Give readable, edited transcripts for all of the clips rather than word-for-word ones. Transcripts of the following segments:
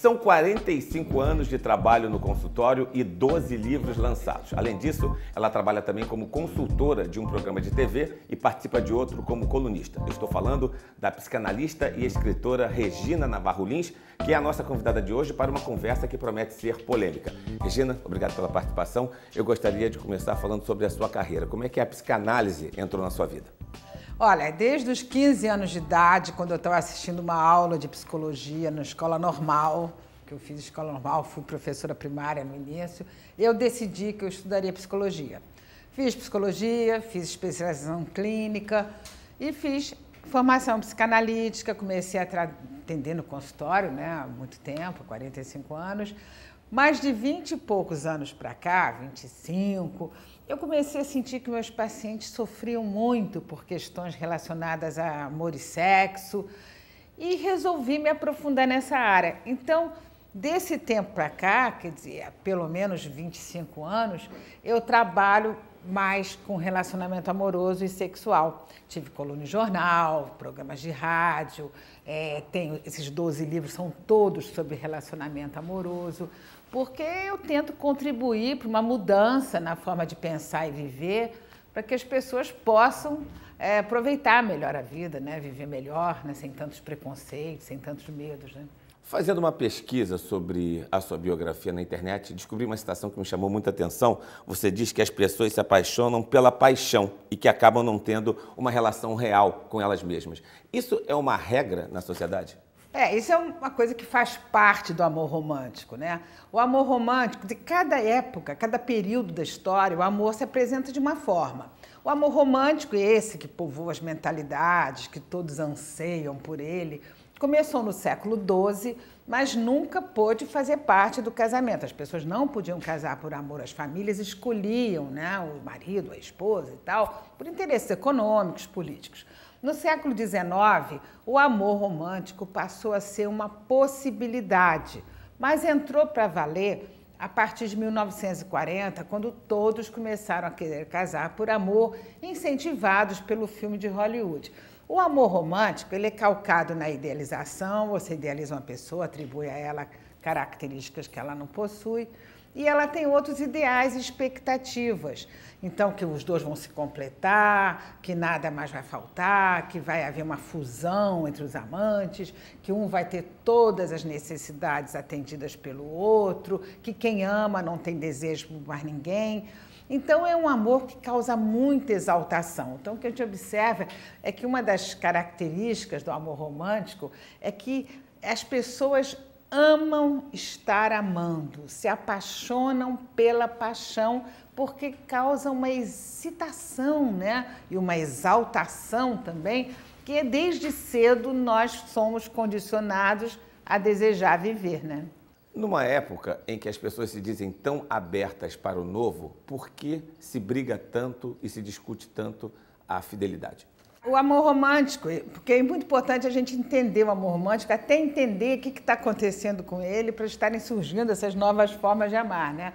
São 45 anos de trabalho no consultório e 12 livros lançados. Além disso, ela trabalha também como consultora de um programa de TV e participa de outro como colunista. Eu estou falando da psicanalista e escritora Regina Navarro Lins, que é a nossa convidada de hoje para uma conversa que promete ser polêmica. Regina, obrigado pela participação. Eu gostaria de começar falando sobre a sua carreira. Como é que a psicanálise entrou na sua vida? Olha, desde os 15 anos de idade, quando eu estava assistindo uma aula de psicologia na escola normal, que eu fiz escola normal, fui professora primária no início, eu decidi que eu estudaria psicologia. Fiz psicologia, fiz especialização clínica e fiz formação psicanalítica, comecei a atender no consultório, né, há muito tempo, 45 anos. Mais de 20 e poucos anos para cá, 25, eu comecei a sentir que meus pacientes sofriam muito por questões relacionadas a amor e sexo e resolvi me aprofundar nessa área. Então, desse tempo para cá, quer dizer, há pelo menos 25 anos, eu trabalho mais com relacionamento amoroso e sexual. Tive coluna em jornal, programas de rádio, tenho esses 12 livros, são todos sobre relacionamento amoroso, porque eu tento contribuir para uma mudança na forma de pensar e viver, para que as pessoas possam aproveitar melhor a vida, né? Viver melhor, né? Sem tantos preconceitos, sem tantos medos, né? Fazendo uma pesquisa sobre a sua biografia na internet, descobri uma citação que me chamou muita atenção. Você diz que as pessoas se apaixonam pela paixão e que acabam não tendo uma relação real com elas mesmas. Isso é uma regra na sociedade? Isso é uma coisa que faz parte do amor romântico, né? O amor romântico, de cada época, cada período da história, o amor se apresenta de uma forma. O amor romântico, esse que povoa as mentalidades, que todos anseiam por ele, começou no século XII, mas nunca pôde fazer parte do casamento. As pessoas não podiam casar por amor, as famílias escolhiam, né, o marido, a esposa e tal, por interesses econômicos, políticos. No século XIX, o amor romântico passou a ser uma possibilidade, mas entrou para valer a partir de 1940, quando todos começaram a querer casar por amor, incentivados pelo filme de Hollywood. O amor romântico, ele é calcado na idealização, você idealiza uma pessoa, atribui a ela características que ela não possui, e ela tem outros ideais e expectativas. Então, que os dois vão se completar, que nada mais vai faltar, que vai haver uma fusão entre os amantes, que um vai ter todas as necessidades atendidas pelo outro, que quem ama não tem desejo por mais ninguém. Então, é um amor que causa muita exaltação. Então, o que a gente observa é que uma das características do amor romântico é que as pessoas amam estar amando, se apaixonam pela paixão, porque causa uma excitação, né? E uma exaltação também, que desde cedo nós somos condicionados a desejar viver, né? Numa época em que as pessoas se dizem tão abertas para o novo, por que se briga tanto e se discute tanto a fidelidade? O amor romântico, porque é muito importante a gente entender o amor romântico, até entender o que está acontecendo com ele para estarem surgindo essas novas formas de amar, né?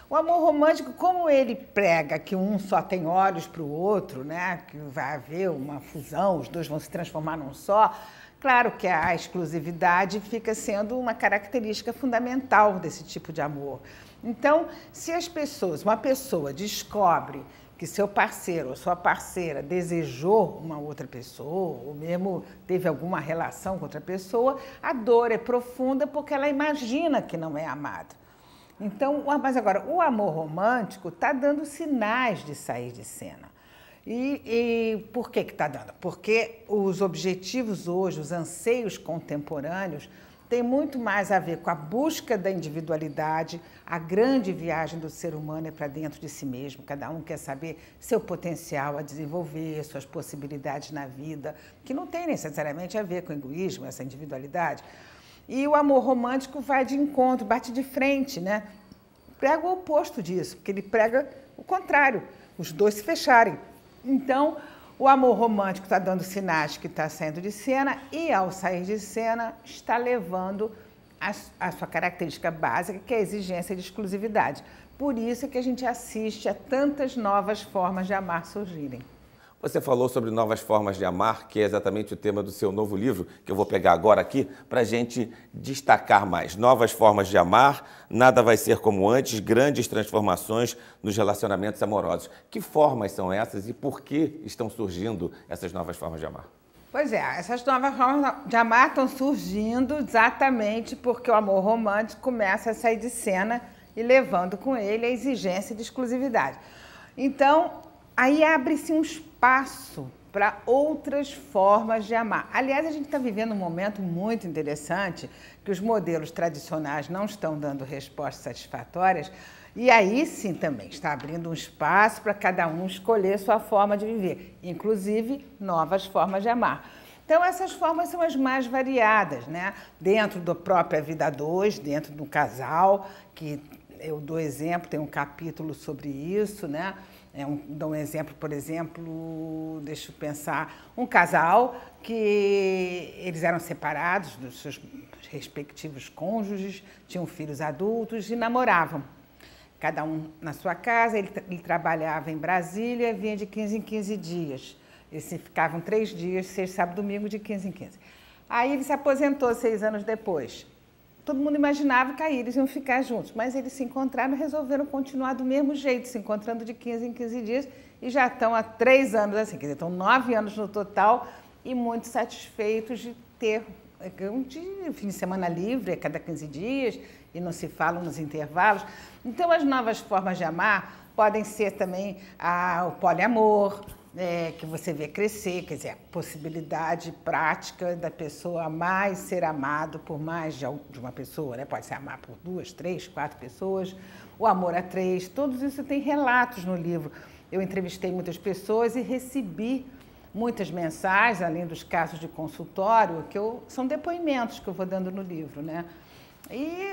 O amor romântico, como ele prega que um só tem olhos para o outro, né? Que vai haver uma fusão, os dois vão se transformar num só. Claro que a exclusividade fica sendo uma característica fundamental desse tipo de amor. Então, se uma pessoa descobre que seu parceiro ou sua parceira desejou uma outra pessoa, ou mesmo teve alguma relação com outra pessoa, a dor é profunda porque ela imagina que não é amada. Então, mas agora, o amor romântico está dando sinais de sair de cena. E por que está dando? Porque os objetivos hoje, os anseios contemporâneos, tem muito mais a ver com a busca da individualidade, a grande viagem do ser humano é para dentro de si mesmo, cada um quer saber seu potencial a desenvolver, suas possibilidades na vida, que não tem necessariamente a ver com o egoísmo, essa individualidade. E o amor romântico vai de encontro, bate de frente, né? Prega o oposto disso, porque ele prega o contrário, os dois se fecharem. Então, o amor romântico está dando sinais que está saindo de cena e, ao sair de cena, está levando a sua característica básica, que é a exigência de exclusividade. Por isso é que a gente assiste a tantas novas formas de amar surgirem. Você falou sobre novas formas de amar, que é exatamente o tema do seu novo livro, que eu vou pegar agora aqui, para a gente destacar mais. Novas formas de amar, nada vai ser como antes, grandes transformações nos relacionamentos amorosos. Que formas são essas e por que estão surgindo essas novas formas de amar? Pois é, essas novas formas de amar estão surgindo exatamente porque o amor romântico começa a sair de cena e levando com ele a exigência de exclusividade. Então, aí abre-se um espaço para outras formas de amar. Aliás, a gente está vivendo um momento muito interessante, que os modelos tradicionais não estão dando respostas satisfatórias, e aí sim também está abrindo um espaço para cada um escolher sua forma de viver, inclusive novas formas de amar. Então, essas formas são as mais variadas, né? Dentro da própria vida a dois, dentro do casal, que eu dou exemplo, tem um capítulo sobre isso, né? Dou um exemplo, por exemplo, deixa eu pensar, um casal que eles eram separados dos seus respectivos cônjuges, tinham filhos adultos e namoravam. Cada um na sua casa, ele trabalhava em Brasília, vinha de 15 em 15 dias. Eles ficavam 3 dias, sexta, sábado, domingo, de 15 em 15. Aí ele se aposentou 6 anos depois. Todo mundo imaginava que aí eles iam ficar juntos, mas eles se encontraram e resolveram continuar do mesmo jeito, se encontrando de 15 em 15 dias e já estão há 3 anos assim, quer dizer, estão 9 anos no total e muito satisfeitos de ter um fim de semana livre a cada 15 dias e não se falam nos intervalos. Então, as novas formas de amar podem ser também o poliamor, que você vê crescer, quer dizer, a possibilidade prática da pessoa amar e ser amado por mais de uma pessoa, né? Pode ser amar por 2, 3, 4 pessoas, o amor a 3, tudo isso tem relatos no livro. Eu entrevistei muitas pessoas e recebi muitas mensagens, além dos casos de consultório, são depoimentos que eu vou dando no livro, né? E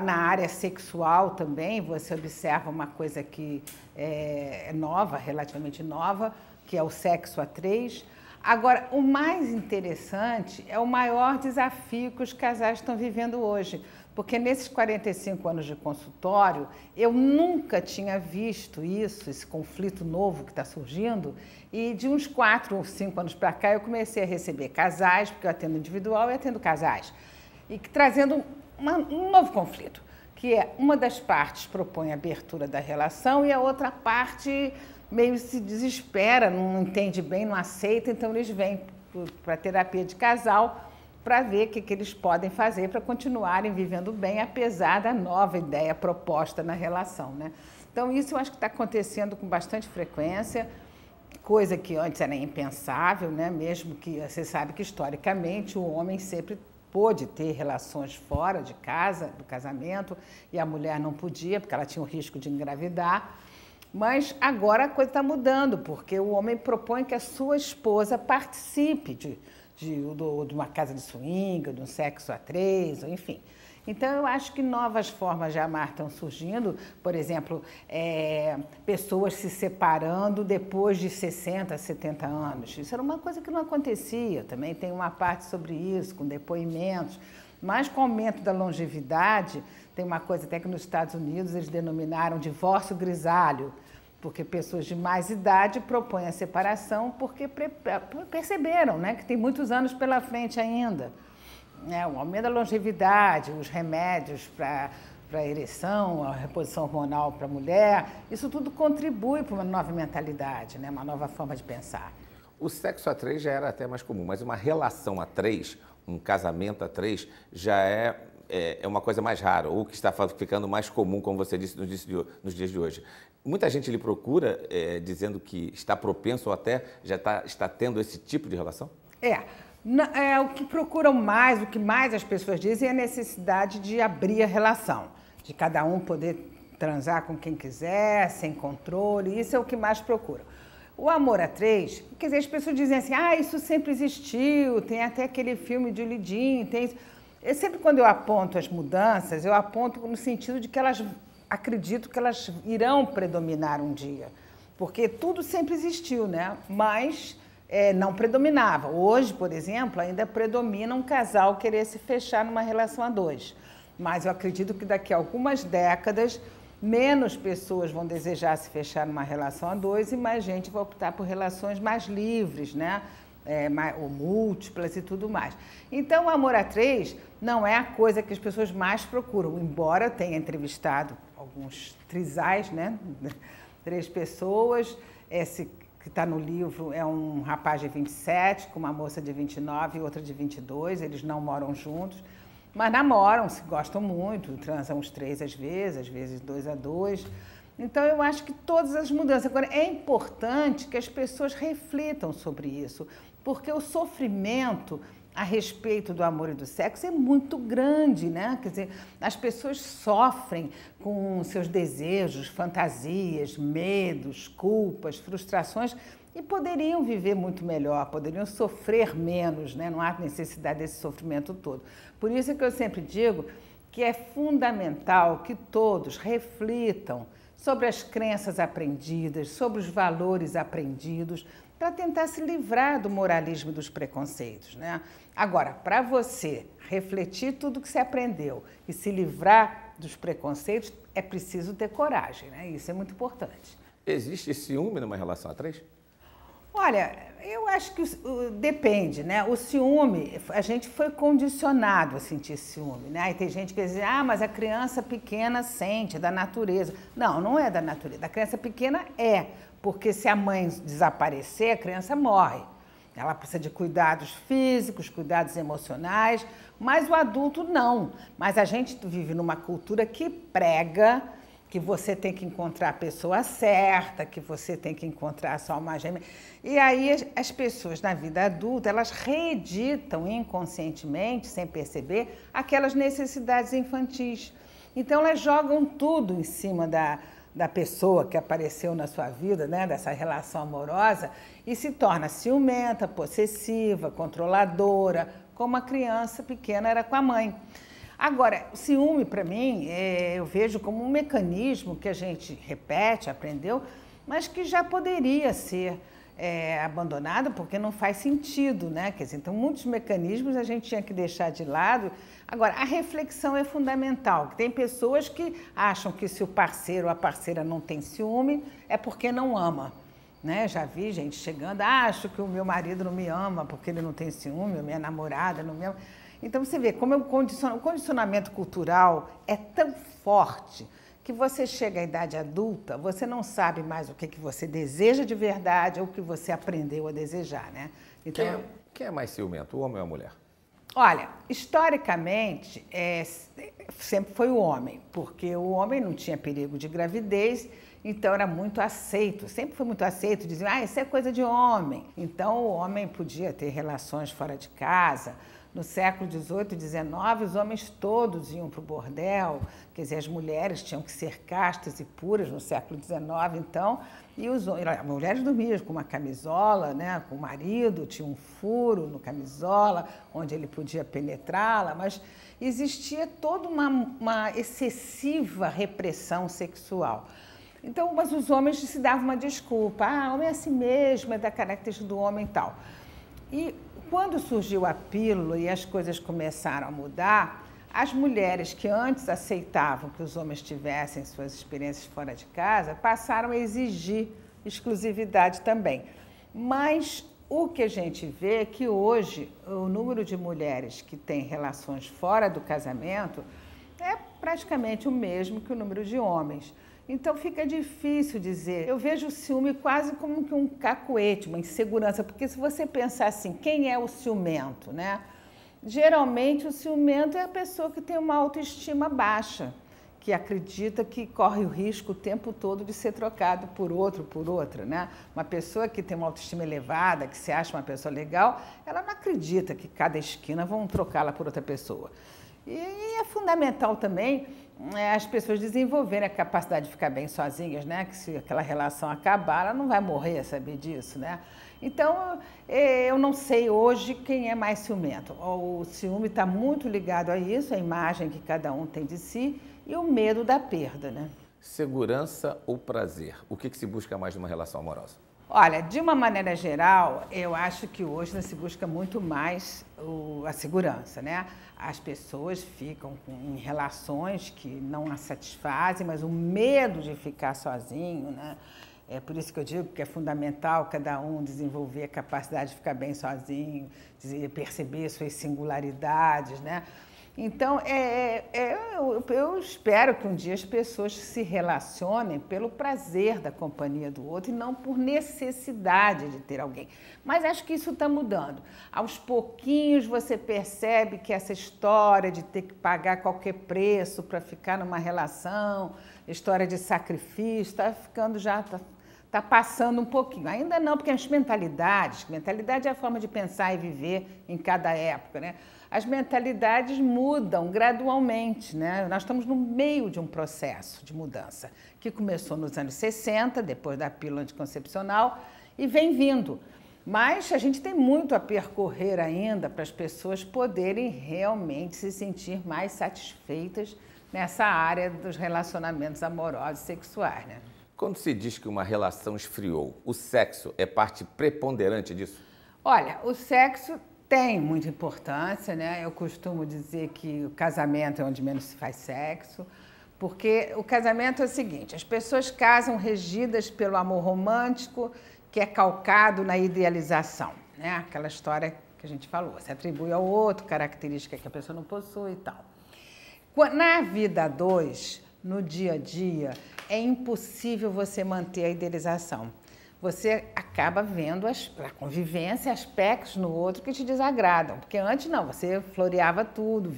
na área sexual também, você observa uma coisa que é nova, relativamente nova, que é o sexo a 3. Agora, o mais interessante é o maior desafio que os casais estão vivendo hoje, porque nesses 45 anos de consultório, eu nunca tinha visto isso, esse conflito novo que está surgindo, e de uns 4 ou 5 anos para cá eu comecei a receber casais, porque eu atendo individual e atendo casais, e trazendo um novo conflito, que é uma das partes propõe a abertura da relação e a outra parte meio se desespera, não entende bem, não aceita, então eles vêm para a terapia de casal para ver o que eles podem fazer para continuarem vivendo bem, apesar da nova ideia proposta na relação, né? Então, isso eu acho que está acontecendo com bastante frequência, coisa que antes era impensável, né? Mesmo que você sabe que, historicamente, o homem sempre pôde ter relações fora de casa, do casamento, e a mulher não podia, porque ela tinha o risco de engravidar. Mas agora a coisa está mudando, porque o homem propõe que a sua esposa participe de uma casa de swing, de um sexo a 3, enfim. Então, eu acho que novas formas de amar estão surgindo, por exemplo, pessoas se separando depois de 60, 70 anos. Isso era uma coisa que não acontecia, também tem uma parte sobre isso, com depoimentos. Mas com o aumento da longevidade, tem uma coisa até que nos Estados Unidos eles denominaram divórcio grisalho, porque pessoas de mais idade propõem a separação porque perceberam, né, que tem muitos anos pela frente ainda. O aumento da longevidade, os remédios para ereção, a reposição hormonal para a mulher, isso tudo contribui para uma nova mentalidade, né? Uma nova forma de pensar. O sexo a 3 já era até mais comum, mas uma relação a 3, um casamento a 3, já é uma coisa mais rara, ou que está ficando mais comum, como você disse nos dias de hoje. Muita gente lhe procura dizendo que está propenso ou até já está tendo esse tipo de relação? O que procuram mais, o que mais as pessoas dizem é a necessidade de abrir a relação, de cada um poder transar com quem quiser, sem controle, isso é o que mais procuram. O amor a 3, quer dizer, as pessoas dizem assim, isso sempre existiu, tem até aquele filme de Lidim, tem isso. Sempre quando eu aponto as mudanças, eu aponto no sentido de que acredito que elas irão predominar um dia, porque tudo sempre existiu, né? Mas não predominava. Hoje, por exemplo, ainda predomina um casal querer se fechar numa relação a 2. Mas eu acredito que daqui a algumas décadas menos pessoas vão desejar se fechar numa relação a dois e mais gente vai optar por relações mais livres, né? Ou múltiplas e tudo mais. Então, o amor a três não é a coisa que as pessoas mais procuram, embora eu tenha entrevistado alguns trisais, né? 3 pessoas. Esse que está no livro é um rapaz de 27, com uma moça de 29 e outra de 22, eles não moram juntos, mas namoram, se gostam muito, transam os 3 às vezes 2 a 2. Então, eu acho que todas as mudanças. Agora, é importante que as pessoas reflitam sobre isso, porque o sofrimento a respeito do amor e do sexo é muito grande, né? Quer dizer, as pessoas sofrem com seus desejos, fantasias, medos, culpas, frustrações e poderiam viver muito melhor, poderiam sofrer menos, né? Não há necessidade desse sofrimento todo. Por isso é que eu sempre digo que é fundamental que todos reflitam sobre as crenças aprendidas, sobre os valores aprendidos, para tentar se livrar do moralismo e dos preconceitos, né? Agora, para você refletir tudo que você aprendeu e se livrar dos preconceitos, é preciso ter coragem, né? Isso é muito importante. Existe ciúme numa relação a 3? Olha, eu acho que depende, né? O ciúme, a gente foi condicionado a sentir ciúme, né? E tem gente que diz, mas a criança pequena sente, é da natureza. Não, não é da natureza. A criança pequena porque se a mãe desaparecer, a criança morre. Ela precisa de cuidados físicos, cuidados emocionais, mas o adulto não. Mas a gente vive numa cultura que prega que você tem que encontrar a pessoa certa, que você tem que encontrar a sua alma gêmea. E aí as pessoas na vida adulta, elas reeditam inconscientemente, sem perceber, aquelas necessidades infantis. Então elas jogam tudo em cima da pessoa que apareceu na sua vida, né, dessa relação amorosa, e se torna ciumenta, possessiva, controladora, como a criança pequena era com a mãe. Agora, o ciúme, para mim, eu vejo como um mecanismo que a gente repete, aprendeu, mas que já poderia ser abandonado porque não faz sentido, né? Quer dizer, então, muitos mecanismos a gente tinha que deixar de lado. Agora, a reflexão é fundamental. Tem pessoas que acham que se o parceiro ou a parceira não tem ciúme, é porque não ama. Né? Já vi gente chegando, acho que o meu marido não me ama porque ele não tem ciúme, a minha namorada não me ama. Então, você vê como o condicionamento cultural é tão forte que você chega à idade adulta, você não sabe mais o que você deseja de verdade ou o que você aprendeu a desejar, né? Então, quem é mais ciumento, o homem ou a mulher? Olha, historicamente, sempre foi o homem, porque o homem não tinha perigo de gravidez, então era muito aceito, sempre foi muito aceito, diziam, isso é coisa de homem. Então, o homem podia ter relações fora de casa. No século XVIII e XIX, os homens todos iam para o bordel, quer dizer, as mulheres tinham que ser castas e puras no século XIX, então, e as mulheres dormiam com uma camisola, né, com o marido, tinha um furo no camisola, onde ele podia penetrá-la, mas existia toda uma excessiva repressão sexual. Então, mas os homens se davam uma desculpa, o homem é assim mesmo, é da característica do homem e tal. E quando surgiu a pílula e as coisas começaram a mudar, as mulheres que antes aceitavam que os homens tivessem suas experiências fora de casa, passaram a exigir exclusividade também. Mas o que a gente vê é que hoje o número de mulheres que têm relações fora do casamento é praticamente o mesmo que o número de homens. Então fica difícil dizer. Eu vejo o ciúme quase como que um cacuete, uma insegurança, porque se você pensar assim, quem é o ciumento, né? Geralmente o ciumento é a pessoa que tem uma autoestima baixa, que acredita que corre o risco o tempo todo de ser trocado por outro, por outra, né? Uma pessoa que tem uma autoestima elevada, que se acha uma pessoa legal, ela não acredita que cada esquina vão trocá-la por outra pessoa. E é fundamental também as pessoas desenvolverem a capacidade de ficar bem sozinhas, né? Que se aquela relação acabar, ela não vai morrer, saber disso, né? Então, eu não sei hoje quem é mais ciumento. O ciúme está muito ligado a isso, a imagem que cada um tem de si e o medo da perda, né? Segurança ou prazer? O que se busca mais numa relação amorosa? Olha, de uma maneira geral, eu acho que hoje não se busca muito mais a segurança, né? As pessoas ficam em relações que não as satisfazem, mas o medo de ficar sozinho, né? É por isso que eu digo que é fundamental cada um desenvolver a capacidade de ficar bem sozinho, de perceber suas singularidades, né? Então, eu espero que um dia as pessoas se relacionem pelo prazer da companhia do outro e não por necessidade de ter alguém. Mas acho que isso está mudando. Aos pouquinhos você percebe que essa história de ter que pagar qualquer preço para ficar numa relação, história de sacrifício, está ficando já... Está passando um pouquinho. Ainda não, porque mentalidade é a forma de pensar e viver em cada época, né? As mentalidades mudam gradualmente, né? Nós estamos no meio de um processo de mudança que começou nos anos 60, depois da pílula anticoncepcional, e vem vindo. Mas a gente tem muito a percorrer ainda para as pessoas poderem realmente se sentir mais satisfeitas nessa área dos relacionamentos amorosos e sexuais, né? Quando se diz que uma relação esfriou, o sexo é parte preponderante disso? Olha, o sexo tem muita importância, né? Eu costumo dizer que o casamento é onde menos se faz sexo, porque o casamento é o seguinte, as pessoas casam regidas pelo amor romântico, que é calcado na idealização, né? Aquela história que a gente falou, se atribui ao outro, característica que a pessoa não possui e tal. Na vida a dois, no dia a dia, é impossível você manter a idealização. Você acaba vendo a convivência, aspectos no outro que te desagradam. Porque antes não, você floreava tudo,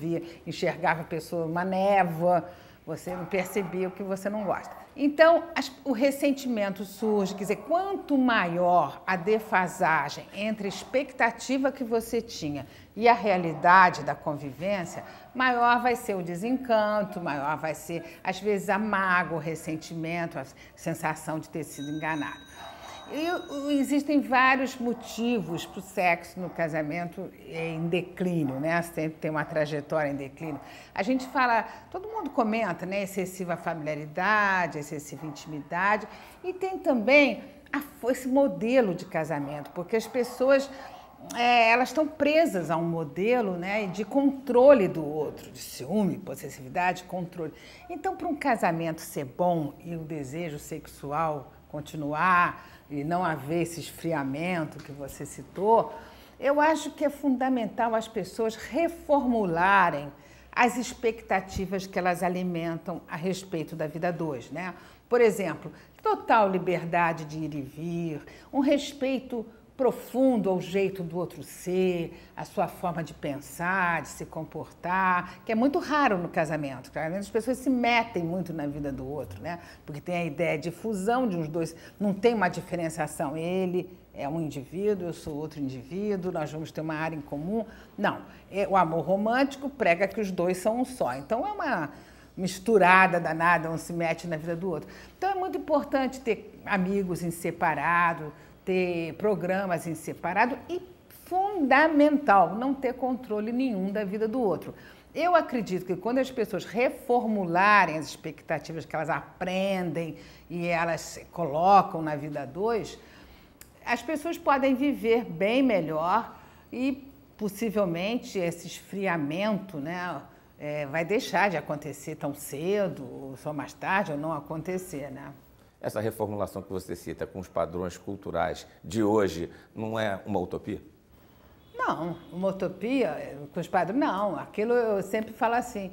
enxergava a pessoa uma névoa, você não percebia o que você não gosta. Então, o ressentimento surge, quer dizer, quanto maior a defasagem entre a expectativa que você tinha e a realidade da convivência, maior vai ser o desencanto, maior vai ser, às vezes, a mágoa, o ressentimento, a sensação de ter sido enganado. E existem vários motivos para o sexo no casamento em declínio, né? Sempre tem uma trajetória em declínio. A gente fala, todo mundo comenta, né? Excessiva familiaridade, excessiva intimidade. E tem também esse modelo de casamento, porque as pessoas elas estão presas a um modelo, né, de controle do outro, de ciúme, possessividade, controle. Então, para um casamento ser bom e o desejo sexual continuar e não haver esse esfriamento que você citou, eu acho que é fundamental as pessoas reformularem as expectativas que elas alimentam a respeito da vida a dois, né? Por exemplo, total liberdade de ir e vir, um respeito profundo ao jeito do outro ser, a sua forma de pensar, de se comportar, que é muito raro no casamento. As pessoas se metem muito na vida do outro, né? Porque tem a ideia de fusão de uns dois, não tem uma diferenciação. Ele é um indivíduo, eu sou outro indivíduo, nós vamos ter uma área em comum. Não, o amor romântico prega que os dois são um só. Então é uma misturada danada, um se mete na vida do outro. Então é muito importante ter amigos em separado, ter programas em separado e, fundamental, não ter controle nenhum da vida do outro. Eu acredito que quando as pessoas reformularem as expectativas que elas aprendem e elas colocam na vida a dois, as pessoas podem viver bem melhor e, possivelmente, esse esfriamento, né, vai deixar de acontecer tão cedo, ou só mais tarde, ou não acontecer, né? Essa reformulação que você cita com os padrões culturais de hoje não é uma utopia? Não, uma utopia com os padrões, não. Aquilo eu sempre falo assim,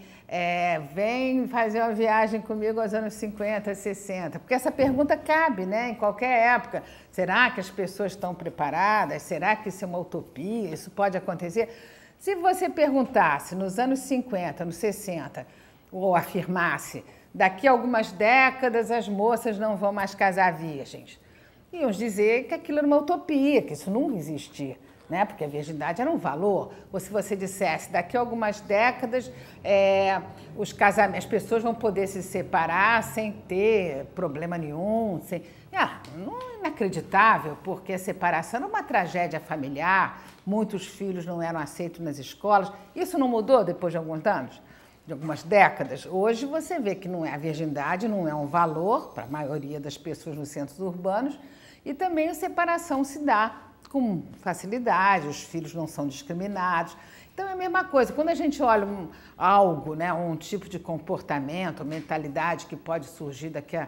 vem fazer uma viagem comigo aos anos 50, 60, porque essa pergunta cabe, né, em qualquer época. Será que as pessoas estão preparadas? Será que isso é uma utopia? Isso pode acontecer? Se você perguntasse nos anos 50, nos 60, ou afirmasse, daqui a algumas décadas as moças não vão mais casar virgens, iam dizer que aquilo era uma utopia, que isso nunca existia, né? Porque a virgindade era um valor. Ou se você dissesse, daqui a algumas décadas as pessoas vão poder se separar sem ter problema nenhum. Não é inacreditável, porque a separação era uma tragédia familiar, muitos filhos não eram aceitos nas escolas. Isso não mudou depois de alguns anos? De algumas décadas. Hoje você vê que a virgindade não é um valor para a maioria das pessoas nos centros urbanos E também a separação se dá com facilidade, os filhos não são discriminados. Então é a mesma coisa, quando a gente olha algo, né, um tipo de comportamento, mentalidade que pode surgir daqui a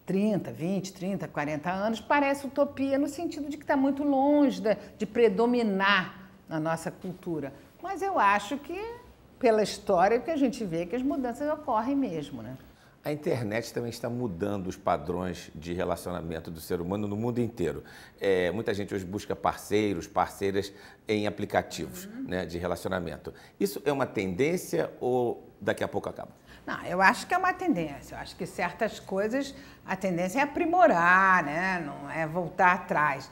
30, 20, 30, 40 anos, parece utopia no sentido de que está muito longe de predominar na nossa cultura. Mas eu acho que, pela história, que a gente vê que as mudanças ocorrem mesmo, né? A internet também está mudando os padrões de relacionamento do ser humano no mundo inteiro. Muita gente hoje busca parceiros, parceiras em aplicativos, né, de relacionamento. Isso é uma tendência ou daqui a pouco acaba? Não, eu acho que é uma tendência. Eu acho que certas coisas, a tendência é aprimorar, né? Não é voltar atrás.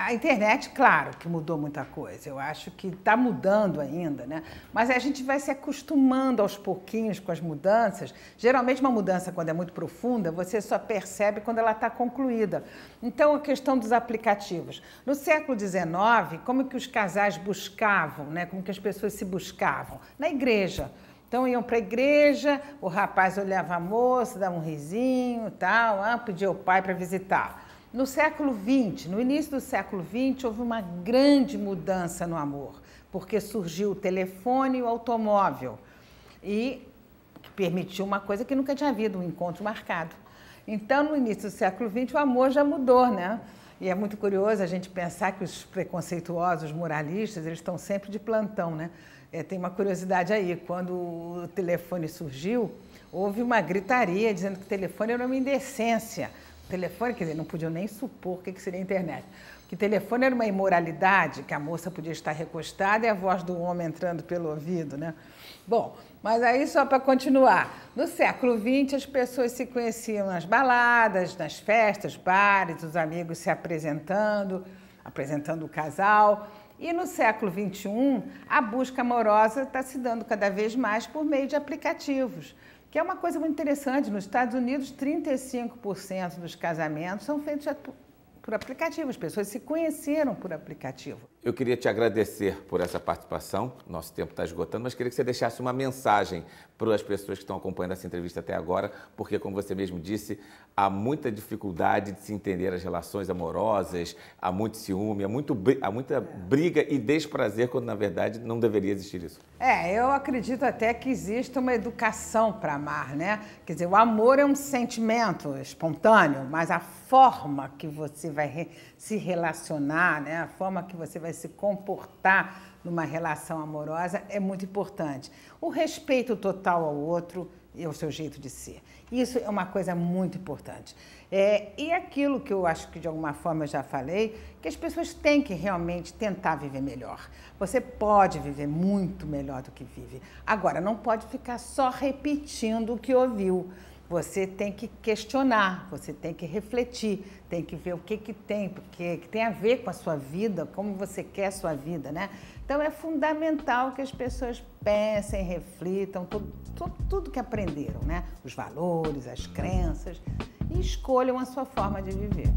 A internet, claro que mudou muita coisa, eu acho que está mudando ainda, né? Mas a gente vai se acostumando aos pouquinhos com as mudanças. Geralmente uma mudança, quando é muito profunda, você só percebe quando ela está concluída. Então, a questão dos aplicativos. No século XIX, como que os casais buscavam, né? Como que as pessoas se buscavam? Na igreja. Então, iam para a igreja, o rapaz olhava a moça, dava um risinho e tal, pedia ao pai para visitar. No século XX, no início do século XX, houve uma grande mudança no amor, porque surgiu o telefone e o automóvel, e que permitiu uma coisa que nunca tinha havido, um encontro marcado. Então, no início do século XX, o amor já mudou, né? E é muito curioso a gente pensar que os preconceituosos, moralistas, eles estão sempre de plantão, né? Tem uma curiosidade aí, quando o telefone surgiu, houve uma gritaria dizendo que o telefone era uma indecência. O telefone, quer dizer, não podiam nem supor o que seria a internet. Que telefone era uma imoralidade, que a moça podia estar recostada e a voz do homem entrando pelo ouvido, né? Bom, mas aí só para continuar. No século XX, as pessoas se conheciam nas baladas, nas festas, bares, os amigos se apresentando o casal. E no século XXI, a busca amorosa está se dando cada vez mais por meio de aplicativos. Que é uma coisa muito interessante, nos Estados Unidos, 35% dos casamentos são feitos por aplicativo, as pessoas se conheceram por aplicativo. Eu queria te agradecer por essa participação, nosso tempo está esgotando, mas queria que você deixasse uma mensagem para as pessoas que estão acompanhando essa entrevista até agora, porque, como você mesmo disse, há muita dificuldade de se entender as relações amorosas, há muito ciúme, há muita briga e desprazer, quando, na verdade, não deveria existir isso. Eu acredito até que existe uma educação para amar, né? Quer dizer, o amor é um sentimento espontâneo, mas a forma que você vai se relacionar, né? A forma que você vai se comportar numa relação amorosa é muito importante. O respeito total ao outro e ao seu jeito de ser. Isso é uma coisa muito importante. E aquilo que eu acho que de alguma forma eu já falei, que as pessoas têm que realmente tentar viver melhor. Você pode viver muito melhor do que vive. Agora, não pode ficar só repetindo o que ouviu. Você tem que questionar, você tem que refletir, tem que ver o que tem, porque que tem a ver com a sua vida, como você quer a sua vida, né? Então é fundamental que as pessoas pensem, reflitam, tudo que aprenderam, né? Os valores, as crenças, e escolham a sua forma de viver.